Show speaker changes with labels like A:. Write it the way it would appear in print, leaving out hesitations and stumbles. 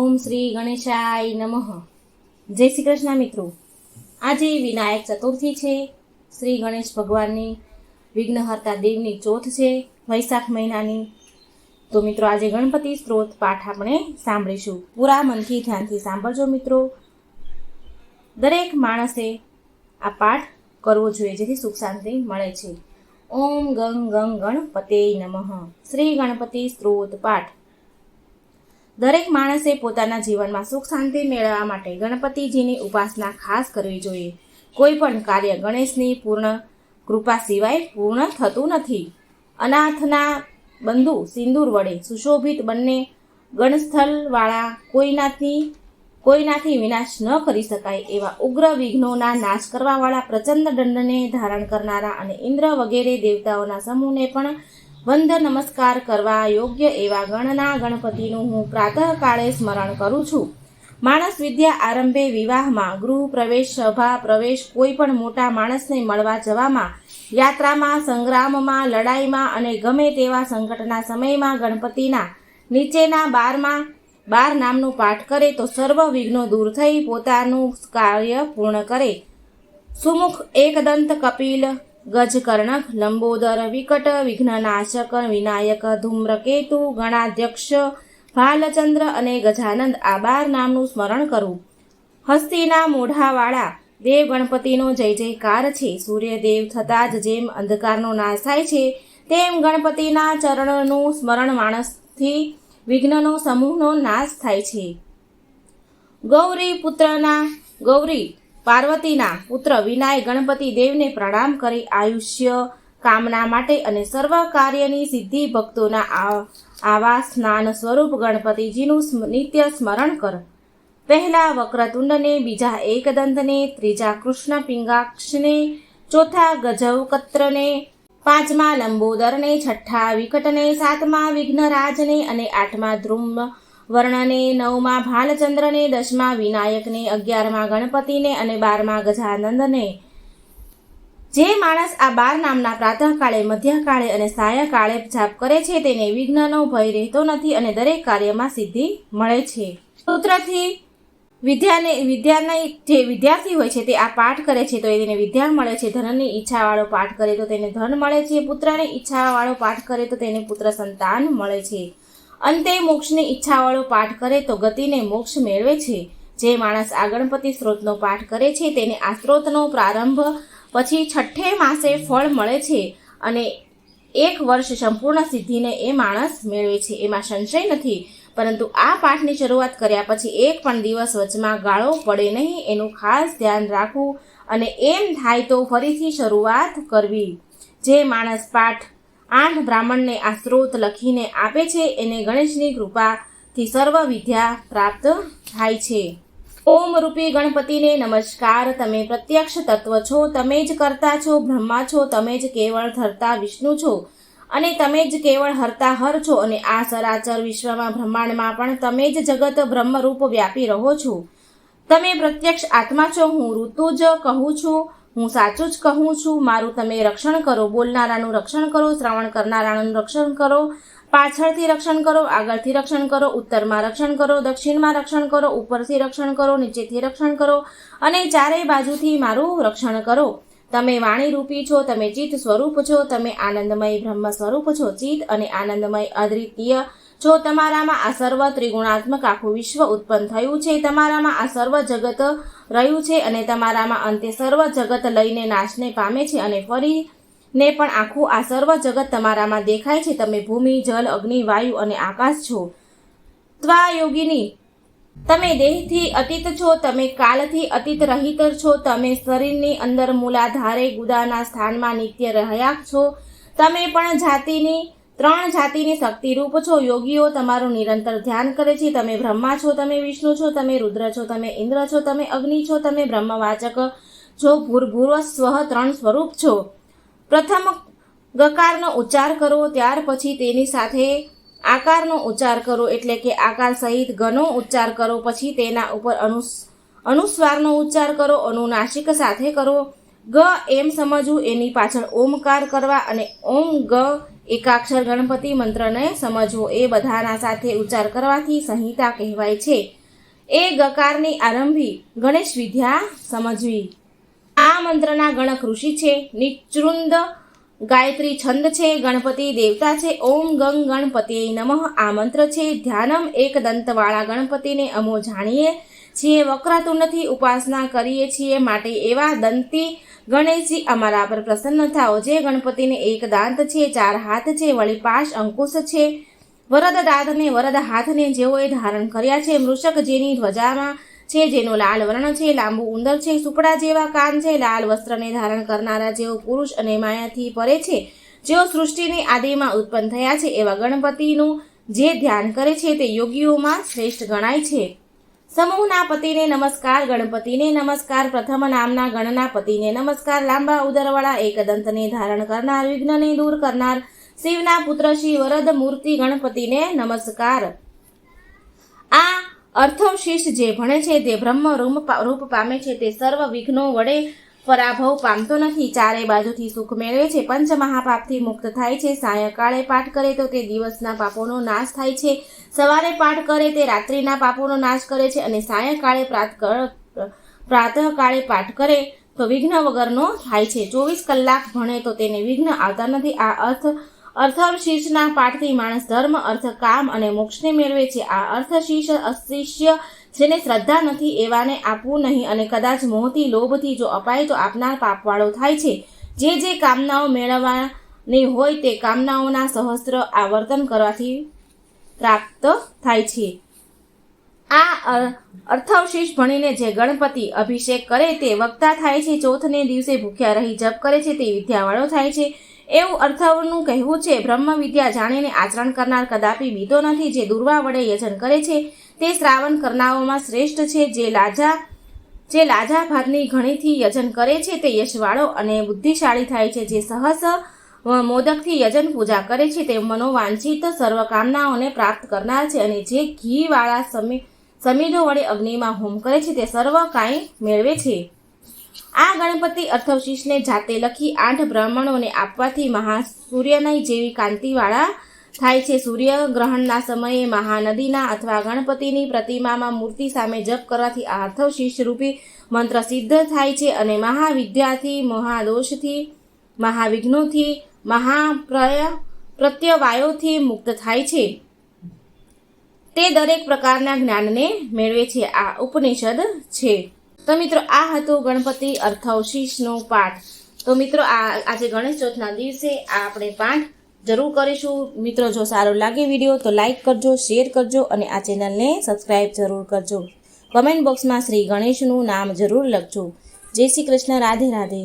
A: ઓમ શ્રી ગણેશાય નમઃ. જય શ્રી કૃષ્ણ મિત્રો. આજે વિનાયક ચતુર્થી છે. શ્રી ગણેશ ભગવાનની વિઘ્નહર્તા દેવની ચોથ છે, વૈશાખ મહિનાની. તો મિત્રો આજે ગણપતિ સ્ત્રોત પાઠ આપણે સાંભળીશું. પૂરા મનથી ધ્યાનથી સાંભળજો મિત્રો. દરેક માણસે આ પાઠ કરવો જોઈએ જેથી સુખ શાંતિ મળે છે. ઓમ ગંગ ગંગ ગણપતે નમઃ. શ્રી ગણપતિ સ્ત્રોત પાઠ. દરેક માણસે પોતાના જીવનમાં સુખ શાંતિ મેળવવા માટે ગણપતિજીની ઉપાસના ખાસ કરવી જોઈએ. કોઈ પણ કાર્ય ગણેશની પૂર્ણ કૃપા સિવાય પૂર્ણ થતું નથી. અનાથના બંધુ સિંદૂર વડે સુશોભિત બંને ગણસ્થળવાળા કોઈનાથી વિનાશ ન કરી શકાય એવા ઉગ્ર વિઘ્નોના નાશ કરવાવાળા પ્રચંડ દંડને ધારણ કરનારા અને ઇન્દ્ર વગેરે દેવતાઓના સમૂહને પણ વંદ નમસ્કાર કરવા યોગ્ય એવા ગણના ગણપતિનું હું પ્રાતઃકાળે સ્મરણ કરું છું. માણસ વિદ્યા આરંભે, વિવાહમાં, ગૃહ પ્રવેશ, સભા પ્રવેશ, કોઈ પણ મોટા માણસને મળવા જવામાં, યાત્રામાં, સંગ્રામમાં, લડાઈમાં અને ગમે તેવા સંકટના સમયમાં ગણપતિના નીચેના 12 નામનું પાઠ કરે તો સર્વ વિઘ્નો દૂર થઈ પોતાનું કાર્ય પૂર્ણ કરે. સુમુખ, એકદંત, કપિલ, ગજકર્ણક, લંબોદર, વિકટ, વિઘ્નનાશક, વિનાયક, ધૂમ્રકેતુ, ગણાધ્યક્ષ, ભાલચંદ્ર અને ગજાનંદ આ 12 નામનું સ્મરણ કરવું. હસ્તીના મોઢાવાળા દેવ ગણપતિનો જય જયકાર છે. સૂર્યદેવ થતાં જ જેમ અંધકારનો નાશ થાય છે તેમ ગણપતિના ચરણનું સ્મરણ માણસથી વિઘ્નનો સમૂહનો નાશ થાય છે. ગૌરી પાર્વતીના પુત્ર વિનાયક ગણપતિ દેવને પ્રણામ કરી આયુષ્ય કામના માટે અને સર્વ કાર્યની સિદ્ધિ ભક્તોના આવા સ્નાન સ્વરૂપ ગણપતિજીનું નિત્ય સ્મરણ કર. પહેલા વક્રતુંડને, બીજા એકદંતને, ત્રીજા કૃષ્ણ પિંગાક્ષને, ચોથા ગજવકત્રને, પાંચમા લંબોદરને, છઠ્ઠા વિકટને, સાતમા વિઘ્નરાજને અને આઠમા ધ્રુમ વર્ણને, નવમા ભાલચંદ્રને, 10મા વિનાયકને, 11મા ગણપતિને અને 12મા ગજાનંદને. જે માણસ આ 12 નામના પ્રાતઃકાળે, મધ્યકાળે અને સાયંકાળે જાપ કરે છે તેને વિઘ્નનો ભય રહેતો નથી અને દરેક કાર્યમાં સિદ્ધિ મળે છે. સૂત્રથી જે વિદ્યાર્થી હોય છે તે આ પાઠ કરે છે તો તેને વિદ્યા મળે છે. ધનની ઈચ્છાવાળો પાઠ કરે તો તેને ધન મળે છે. પુત્રની ઈચ્છાવાળો પાઠ કરે તો તેને પુત્ર સંતાન મળે છે. અંતે મોક્ષની ઈચ્છાવાળો પાઠ કરે તો ગતિને મોક્ષ મેળવે છે. જે માણસ આ ગણપતિ સ્ત્રોતનો પાઠ કરે છે તેને આ સ્ત્રોતનો પ્રારંભ પછી 6ઠે માસે ફળ મળે છે અને 1 વર્ષ સંપૂર્ણ સિદ્ધિને એ માણસ મેળવે છે. એમાં સંશય નથી. પરંતુ આ પાઠની શરૂઆત કર્યા પછી એક પણ દિવસ વચમાં ગાળો પડે નહીં એનું ખાસ ધ્યાન રાખવું અને એમ થાય તો ફરીથી શરૂઆત કરવી. જે માણસ પાઠ 8 બ્રાહ્મણને આ સ્ત્રોત લખીને આપે છે એને ગણેશની કૃપાથી સર્વ વિદ્યા પ્રાપ્ત થાય છે. ઓમ રૂપી ગણપતિને નમસ્કાર. તમે પ્રત્યક્ષ તત્વ છો, તમે જ કરતા છો, બ્રહ્મા છો, તમે જ કેવળ ધરતા વિષ્ણુ છો અને તમે જ કેવળ હરતા હર છો અને આ સરાચર વિશ્વમાં બ્રહ્માંડમાં પણ તમે જ જગત બ્રહ્મરૂપ વ્યાપી રહો છો. તમે પ્રત્યક્ષ આત્મા છો. હું ઋતુ જ કહું છું, હું સાચું જ કહું છું. મારું તમે રક્ષણ કરો. બોલનારાનું રક્ષણ કરો, શ્રવણ કરનારાનું રક્ષણ કરો, પાછળથી રક્ષણ કરો, આગળથી રક્ષણ કરો, ઉત્તરમાં રક્ષણ કરો, દક્ષિણમાં રક્ષણ કરો, ઉપરથી રક્ષણ કરો, નીચેથી રક્ષણ કરો અને ચારેય બાજુથી મારું રક્ષણ કરો. તમે વાણી રૂપી છો, તમે ચિત્ત સ્વરૂપ છો, તમે આનંદમય બ્રહ્મ સ્વરૂપ છો. ચિત્ત અને આનંદમય અદ્વિતીય છો. તમારામાં આ સર્વ ત્રિગુણાત્મક આખું વિશ્વ ઉત્પન્ન થયું છે. તમારામાં આ સર્વ જગત રહ્યું છે અને તમારામાં અંતે સર્વ જગત લઈને નાશને પામે છે અને ફરીને પણ આખું આ સર્વ જગત તમારામાં દેખાય છે. તમે ભૂમિ, જલ, અગ્નિ, વાયુ અને આકાશ છો. ત્વાયોગિની, તમે દેહથી અતીત છો, તમે કાલથી અતીત રહિત છો, તમે શરીરની અંદર મૂલાધારે ગુદાના સ્થાનમાં નિત્ય રહ્યા છો. તમે પણ 3 જાતિની શક્તિરૂપ છો. યોગીઓ તમારું નિરંતર ધ્યાન કરે છે. તમે બ્રહ્મા છો, તમે વિષ્ણુ છો, તમે રુદ્ર છો, તમે ઇન્દ્ર છો, તમે અગ્નિ છો, તમે બ્રહ્મવાચક છો. ભૂર્ભુવ સ્વઃ 3 સ્વરૂપ છો. પ્રથમ ગકારનો ઉચ્ચાર કરો, ત્યાર પછી તેની સાથે આકારનો ઉચ્ચાર કરો એટલે કે આકાર સહિત ગનો ઉચ્ચાર કરો. પછી તેના ઉપર અનુસ્વારનો ઉચ્ચાર કરો. અનુનાસિક સાથે કરો. ગ એમ સમજવું, એની પાછળ ઓમકાર કરવા અને ઓમ ગ એકાક્ષર ગણપતિ મંત્રને સમજવો એ બધાના સાથે ઉચ્ચાર કરવાથી સંહિતા કહેવાય છે. એ ગકારની આરંભી ગણેશ વિદ્યા સમજવી. આ મંત્રના ગણક ઋષિ છે. નિચૃંદ ગાયત્રી છંદ છે. ગણપતિ દેવતા છે. ઓમ ગંગ ગણપતિએ નમઃ આ મંત્ર છે. ધ્યાનમ એક દંતવાળા ગણપતિને અમો જાણીએ છીએ. વક્રતુંડથી ઉપાસના કરીએ છીએ, માટે એવા દંતી ગણેશજી અમારા પર પ્રસન્ન થાઓ. જે ગણપતિને એક દાંત છે, 4 હાથ છે, વળી 5 અંકુશ છે. વરદ દાંતને વરદ હાથને જેઓએ ધારણ કર્યા છે. મૃષક જેની ધ્વજામાં છે, જેનો લાલ વર્ણ છે. લાંબુ ઉંદર છે, સુપડા જેવા કાન છે. લાલ વસ્ત્રને ધારણ કરનારા જેઓ પુરુષ અને માયાથી પરે છે, જેઓ સૃષ્ટિની આદિમાં ઉત્પન્ન થયા છે, એવા ગણપતિનું જે ધ્યાન કરે છે તે યોગીઓમાં શ્રેષ્ઠ ગણાય છે. સમૂહના પતિને નમસ્કાર. ગણપતિને નમસ્કાર. પ્રથમ નામના ગણના પતિને નમસ્કાર. લાંબા ઉદરવાળા એક દંતને ધારણ કરનાર, વિઘ્નને દૂર કરનાર, શિવના પુત્ર શ્રી વરદ મૂર્તિ ગણપતિને નમસ્કાર. આ અર્થવશિષ જે ભણે છે તે બ્રહ્મ રૂપ પામે છે. તે સર્વ વિઘ્નો વડે પરાભવ પામતો નથી. ચારે બાજુથી સુખ મેળવે છે. પંચ મહાપાપથી મુક્ત થાય છે. સાયંકાળે પાઠ કરે તો તે દિવસના પાપોનો નાશ થાય છે. સવારે પાઠ કરે તે રાત્રિના પાપોનો નાશ કરે છે. અને સાયંકાળે પ્રાતઃકાળે પાઠ કરે તો વિઘ્ન વગરનો થાય છે. 24 કલાક ભણે તો તેને વિઘ્ન આવતા નથી. આ અર્થશીર્ષના પાઠથી માણસ ધર્મ, અર્થ, કામ અને મોક્ષને મેળવે છે. આ અર્થશીર્ષ અશિષ્ય જેને શ્રદ્ધા નથી એવાને આપવું નહીં, અને કદાચ મોહથી લોભથી જો અપાય તો આપનાર પાપવાળો થાય છે. જે કામનાઓ મેળવવાની હોય તે કામનાઓના સહસ્ત્ર આવર્તન કરવાથી પ્રાપ્ત થાય છે. આ અર્થવશિષ ભણીને જે ગણપતિ અભિષેક કરે તે વક્તા થાય છે. ચોથને દિવસે ભૂખ્યા રહી જપ કરે છે તે વિદ્યાવાળો થાય છે, એવું અર્થવનું કહેવું છે. બ્રહ્મ વિદ્યા જાણીને આચરણ કરનાર કદાપી બીતો નથી. જે દુર્વા વડે યજન કરે છે તે શ્રાવણ કરનારાઓમાં શ્રેષ્ઠ છે. જે લાજા ભાતની ઘણીથી યજન કરે છે તે યશવાળો અને બુદ્ધિશાળી થાય છે. જે સહસ મોદકથી યજન પૂજા કરે છે તે મનોવાંછિત સર્વ કામનાઓને પ્રાપ્ત કરનાર છે. અને જે ઘીવાળા સમિધો વડે અગ્નિમાં હોમ કરે છે તે સર્વ કાંઈ મેળવે છે. આ ગણપતિ અર્થવશિષને જાતે લખી 8 બ્રાહ્મણોને આપવાથી મહાસૂર્યની જેવી કાંતિવાળા થાય છે. સૂર્યગ્રહણના સમયે મહાનદીના અથવા ગણપતિની પ્રતિમામાં મૂર્તિ સામે જપ કરવાથી આ અર્થવશિષ રૂપી મંત્ર સિદ્ધ થાય છે અને મહાવિદ્યાથી, મહાદોષથી, મહાવિઘ્નોથી, મહાપ્રત્યવાયોથી મુક્ત થાય છે. તે દરેક પ્રકારના જ્ઞાનને મેળવે છે. આ ઉપનિષદ છે. તો મિત્રો આ હતું ગણપતિ અર્થવશિષનો પાઠ. તો મિત્રો આજે ગણેશ ચોથના દિવસે આપણે પાઠ જરૂર કરીશું. મિત્રો જો સારો લાગે વિડીયો તો લાઈક કરજો, શેર કરજો અને આ ચેનલને સબસ્ક્રાઈબ જરૂર કરજો. કમેન્ટ બોક્સમાં શ્રી ગણેશનું નામ જરૂર લખજો. જય શ્રી કૃષ્ણ. રાધે રાધે.